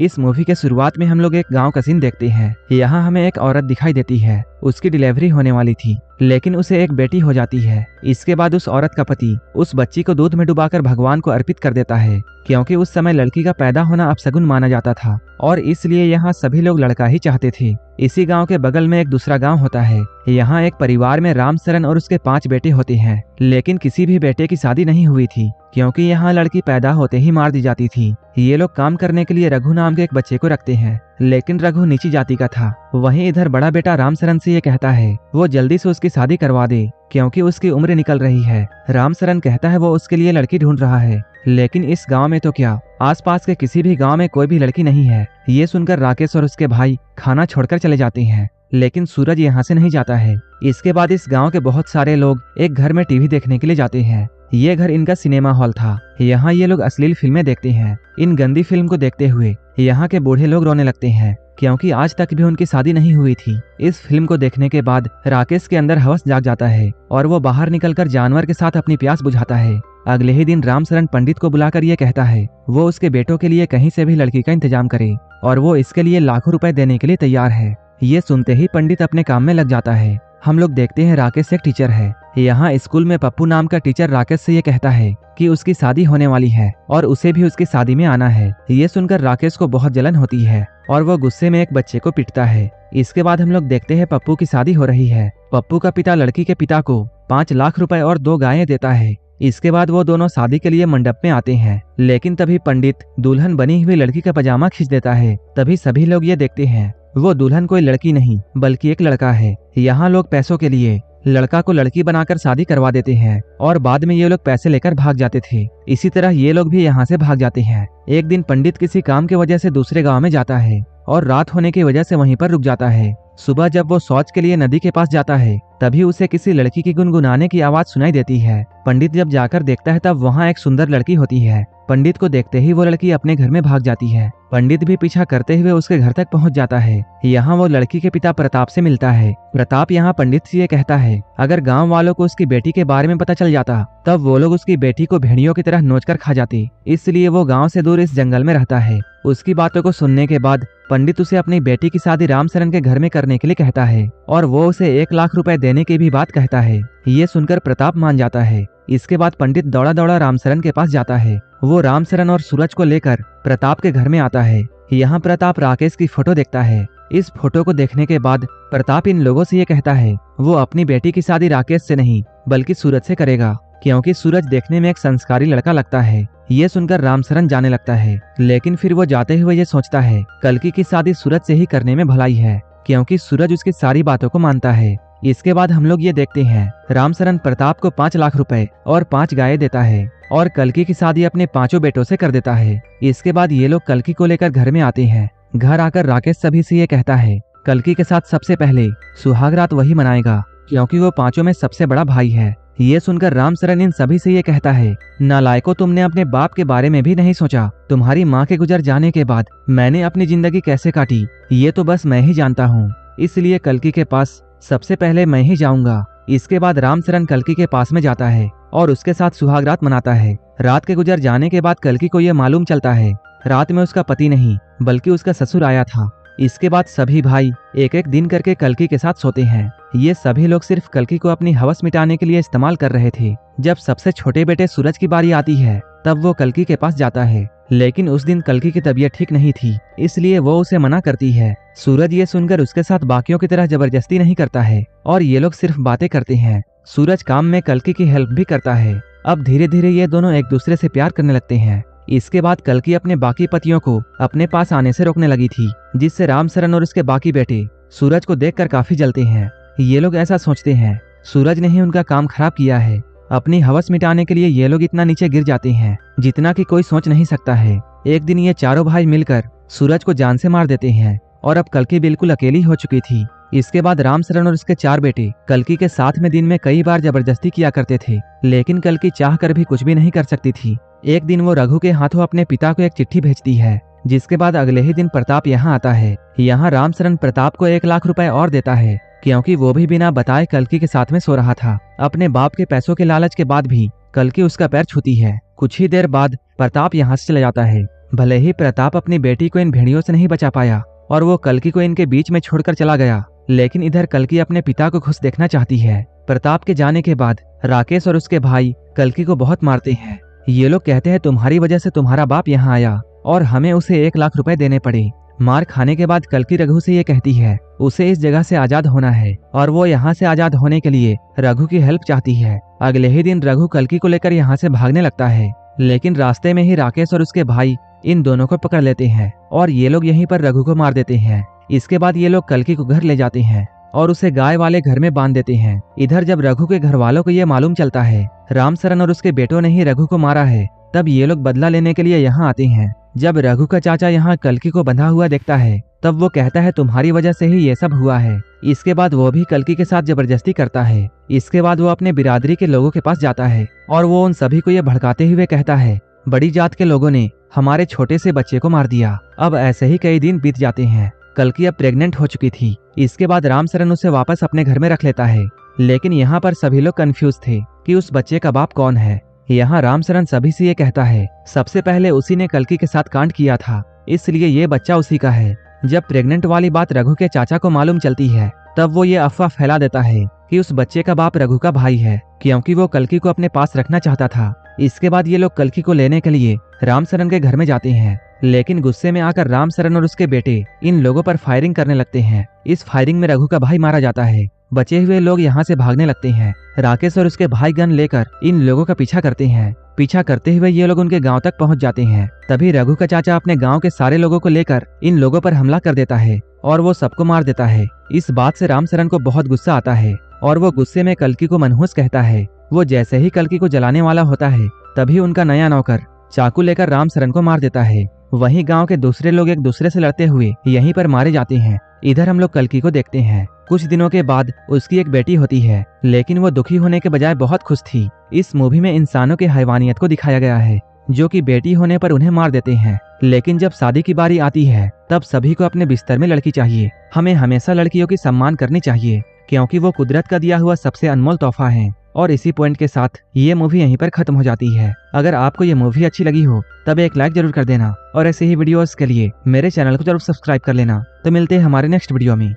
इस मूवी के शुरुआत में हम लोग एक गांव का सीन देखते हैं। यहाँ हमें एक औरत दिखाई देती है। उसकी डिलीवरी होने वाली थी, लेकिन उसे एक बेटी हो जाती है। इसके बाद उस औरत का पति उस बच्ची को दूध में डुबाकर भगवान को अर्पित कर देता है, क्योंकि उस समय लड़की का पैदा होना अपशगुन माना जाता था और इसलिए यहाँ सभी लोग लड़का ही चाहते थे। इसी गांव के बगल में एक दूसरा गांव होता है। यहाँ एक परिवार में रामशरण और उसके 5 बेटे होते हैं, लेकिन किसी भी बेटे की शादी नहीं हुई थी, क्योंकि यहाँ लड़की पैदा होते ही मार दी जाती थी। ये लोग काम करने के लिए रघु नाम के एक बच्चे को रखते हैं, लेकिन रघु नीची जाति का था। वहीं इधर बड़ा बेटा रामशरण से ये कहता है वो जल्दी से उसकी शादी करवा दे, क्योंकि उसकी उम्र निकल रही है। रामशरण कहता है वो उसके लिए लड़की ढूंढ रहा है, लेकिन इस गांव में तो क्या, आसपास के किसी भी गांव में कोई भी लड़की नहीं है। ये सुनकर राकेश और उसके भाई खाना छोड़कर चले जाते हैं, लेकिन सूरज यहाँ से नहीं जाता है। इसके बाद इस गांव के बहुत सारे लोग एक घर में टीवी देखने के लिए जाते हैं। ये घर इनका सिनेमा हॉल था। यहाँ ये लोग अश्लील फिल्में देखते हैं। इन गंदी फिल्म को देखते हुए यहाँ के बूढ़े लोग रोने लगते हैं, क्योंकि आज तक भी उनकी शादी नहीं हुई थी। इस फिल्म को देखने के बाद राकेश के अंदर हवस जाग जाता है और वो बाहर निकलकर जानवर के साथ अपनी प्यास बुझाता है। अगले ही दिन रामशरण पंडित को बुलाकर ये कहता है वो उसके बेटों के लिए कहीं से भी लड़की का इंतजाम करे और वो इसके लिए लाखों रुपए देने के लिए तैयार है। ये सुनते ही पंडित अपने काम में लग जाता है। हम लोग देखते हैं राकेश एक टीचर है। यहाँ स्कूल में पप्पू नाम का टीचर राकेश से ये कहता है कि उसकी शादी होने वाली है और उसे भी उसकी शादी में आना है। ये सुनकर राकेश को बहुत जलन होती है और वो गुस्से में एक बच्चे को पीटता है। इसके बाद हम लोग देखते हैं पप्पू की शादी हो रही है। पप्पू का पिता लड़की के पिता को 5 लाख रुपए और 2 गायें देता है। इसके बाद वो दोनों शादी के लिए मंडप में आते हैं, लेकिन तभी पंडित दुल्हन बनी हुई लड़की का पजामा खींच देता है। तभी सभी लोग ये देखते हैं वो दुल्हन कोई लड़की नहीं बल्कि एक लड़का है। यहाँ लोग पैसों के लिए लड़का को लड़की बनाकर शादी करवा देते हैं और बाद में ये लोग पैसे लेकर भाग जाते थे। इसी तरह ये लोग भी यहाँ से भाग जाते हैं। एक दिन पंडित किसी काम की वजह से दूसरे गांव में जाता है और रात होने की वजह से वहीं पर रुक जाता है। सुबह जब वो शौच के लिए नदी के पास जाता है, तभी उसे किसी लड़की की गुनगुनाने की आवाज सुनाई देती है। पंडित जब जाकर देखता है तब वहाँ एक सुंदर लड़की होती है। पंडित को देखते ही वो लड़की अपने घर में भाग जाती है। पंडित भी पीछा करते हुए उसके घर तक पहुंच जाता है। यहाँ वो लड़की के पिता प्रताप से मिलता है। प्रताप यहाँ पंडित से ये कहता है अगर गांव वालों को उसकी बेटी के बारे में पता चल जाता तब वो लोग उसकी बेटी को भेड़ियों की तरह नोचकर खा जाते, इसलिए वो गांव से दूर इस जंगल में रहता है। उसकी बातों को सुनने के बाद पंडित उसे अपनी बेटी की शादी रामशरण के घर में करने के लिए कहता है और वो उसे 1 लाख रुपए देने की भी बात कहता है। ये सुनकर प्रताप मान जाता है। इसके बाद पंडित दौड़ा दौड़ा रामशरण के पास जाता है। वो रामशरण और सूरज को लेकर प्रताप के घर में आता है। यहाँ प्रताप राकेश की फोटो देखता है। इस फोटो को देखने के बाद प्रताप इन लोगों से ये कहता है वो अपनी बेटी की शादी राकेश से नहीं बल्कि सूरज से करेगा, क्योंकि सूरज देखने में एक संस्कारी लड़का लगता है। ये सुनकर रामशरण जाने लगता है, लेकिन फिर वो जाते हुए ये सोचता है कल्कि की शादी सूरज से ही करने में भलाई है, क्योंकि सूरज उसकी सारी बातों को मानता है। इसके बाद हम लोग ये देखते हैं रामशरण प्रताप को 5 लाख रुपए और 5 गायें देता है और कल्कि की शादी अपने 5 बेटों से कर देता है। इसके बाद ये लोग कल्कि को लेकर घर में आते हैं। घर आकर राकेश सभी से ये कहता है कल्कि के साथ सबसे पहले सुहाग रात वही मनाएगा, क्योंकि वो 5 में सबसे बड़ा भाई है। ये सुनकर रामशरण इन सभी से ये कहता है नालायकों, तुमने अपने बाप के बारे में भी नहीं सोचा। तुम्हारी माँ के गुजर जाने के बाद मैंने अपनी जिंदगी कैसे काटी ये तो बस मैं ही जानता हूँ, इसलिए कल्कि के पास सबसे पहले मैं ही जाऊंगा। इसके बाद रामशरण कल्कि के पास में जाता है और उसके साथ सुहागरात मनाता है। रात के गुजर जाने के बाद कल्कि को यह मालूम चलता है रात में उसका पति नहीं बल्कि उसका ससुर आया था। इसके बाद सभी भाई एक एक दिन करके कल्कि के साथ सोते हैं। ये सभी लोग सिर्फ कल्कि को अपनी हवस मिटाने के लिए इस्तेमाल कर रहे थे। जब सबसे छोटे बेटे सूरज की बारी आती है तब वो कल्कि के पास जाता है, लेकिन उस दिन कल्कि की तबीयत ठीक नहीं थी, इसलिए वो उसे मना करती है। सूरज ये सुनकर उसके साथ बाकियों की तरह जबरदस्ती नहीं करता है और ये लोग सिर्फ बातें करते हैं। सूरज काम में कल्कि की हेल्प भी करता है। अब धीरे धीरे ये दोनों एक दूसरे से प्यार करने लगते हैं। इसके बाद कल्कि अपने बाकी पतियों को अपने पास आने से रोकने लगी थी, जिससे रामशरण और उसके बाकी बेटे सूरज को देखकर काफी जलते हैं। ये लोग ऐसा सोचते हैं सूरज ने ही उनका काम खराब किया है। अपनी हवस मिटाने के लिए ये लोग इतना नीचे गिर जाते हैं जितना कि कोई सोच नहीं सकता है। एक दिन ये चारों भाई मिलकर सूरज को जान से मार देते हैं और अब कल्कि बिल्कुल अकेली हो चुकी थी। इसके बाद रामशरण और उसके 4 बेटे कल्कि के साथ में दिन में कई बार जबरदस्ती किया करते थे, लेकिन कल्कि चाह कर भी कुछ भी नहीं कर सकती थी। एक दिन वो रघु के हाथों अपने पिता को एक चिट्ठी भेजती है, जिसके बाद अगले ही दिन प्रताप यहाँ आता है। यहाँ रामशरण प्रताप को 1 लाख रुपए और देता है, क्योंकि वो भी बिना बताए कल्कि के साथ में सो रहा था। अपने बाप के पैसों के लालच के बाद भी कल्कि उसका पैर छूती है। कुछ ही देर बाद प्रताप यहाँ से चला जाता है। भले ही प्रताप अपनी बेटी को इन भेड़ियों से नहीं बचा पाया और वो कल्कि को इनके बीच में छोड़कर चला गया, लेकिन इधर कल्कि अपने पिता को खुश देखना चाहती है। प्रताप के जाने के बाद राकेश और उसके भाई कल्कि को बहुत मारते हैं। ये लोग कहते हैं तुम्हारी वजह से तुम्हारा बाप यहाँ आया और हमें उसे 1 लाख रुपए देने पड़े। मार खाने के बाद कल्कि रघु से ये कहती है उसे इस जगह से आजाद होना है और वो यहाँ से आजाद होने के लिए रघु की हेल्प चाहती है। अगले ही दिन रघु कल्कि को लेकर यहाँ से भागने लगता है, लेकिन रास्ते में ही राकेश और उसके भाई इन दोनों को पकड़ लेते हैं और ये लोग यहीं पर रघु को मार देते हैं। इसके बाद ये लोग कल्कि को घर ले जाते हैं और उसे गाय वाले घर में बांध देते हैं। इधर जब रघु के घर वालों को ये मालूम चलता है रामसरन और उसके बेटों ने ही रघु को मारा है, तब ये लोग बदला लेने के लिए यहाँ आते हैं। जब रघु का चाचा यहाँ कल्कि को बंधा हुआ देखता है तब वो कहता है तुम्हारी वजह से ही ये सब हुआ है। इसके बाद वो भी कल्कि के साथ जबरदस्ती करता है। इसके बाद वो अपने बिरादरी के लोगों के पास जाता है और वो उन सभी को ये भड़काते हुए कहता है बड़ी जात के लोगों ने हमारे छोटे से बच्चे को मार दिया। अब ऐसे ही कई दिन बीत जाते हैं। कल्कि अब प्रेग्नेंट हो चुकी थी। इसके बाद रामसरन उसे वापस अपने घर में रख लेता है, लेकिन यहाँ पर सभी लोग कंफ्यूज थे कि उस बच्चे का बाप कौन है। यहाँ रामसरन सभी से ये कहता है सबसे पहले उसी ने कल्कि के साथ कांड किया था, इसलिए ये बच्चा उसी का है। जब प्रेग्नेंट वाली बात रघु के चाचा को मालूम चलती है तब वो ये अफवाह फैला देता है कि उस बच्चे का बाप रघु का भाई है, क्योंकि वो कल्कि को अपने पास रखना चाहता था। इसके बाद ये लोग कल्कि को लेने के लिए रामसरन के घर में जाते हैं, लेकिन गुस्से में आकर रामसरन और उसके बेटे इन लोगों पर फायरिंग करने लगते हैं। इस फायरिंग में रघु का भाई मारा जाता है। बचे हुए लोग यहाँ से भागने लगते हैं। राकेश और उसके भाई गन लेकर इन लोगों का पीछा करते हैं। पीछा करते हुए ये लोग उनके गांव तक पहुंच जाते हैं। तभी रघु का चाचा अपने गांव के सारे लोगों को लेकर इन लोगों पर हमला कर देता है और वो सबको मार देता है। इस बात से रामसरन को बहुत गुस्सा आता है और वो गुस्से में कल्कि को मनहूस कहता है। वो जैसे ही कल्कि को जलाने वाला होता है तभी उनका नया नौकर चाकू लेकर रामसरन को मार देता है। वहीं गांव के दूसरे लोग एक दूसरे से लड़ते हुए यहीं पर मारे जाते हैं। इधर हम लोग कल्कि को देखते हैं। कुछ दिनों के बाद उसकी एक बेटी होती है, लेकिन वो दुखी होने के बजाय बहुत खुश थी। इस मूवी में इंसानों की हैवानियत को दिखाया गया है, जो कि बेटी होने पर उन्हें मार देते हैं, लेकिन जब शादी की बारी आती है तब सभी को अपने बिस्तर में लड़की चाहिए। हमें हमेशा लड़कियों की सम्मान करनी चाहिए, क्योंकि वो कुदरत का दिया हुआ सबसे अनमोल तोहफा है। और इसी पॉइंट के साथ ये मूवी यहीं पर खत्म हो जाती है। अगर आपको ये मूवी अच्छी लगी हो तब एक लाइक जरूर कर देना और ऐसे ही वीडियोस के लिए मेरे चैनल को जरूर सब्सक्राइब कर लेना। तो मिलते हैं हमारे नेक्स्ट वीडियो में।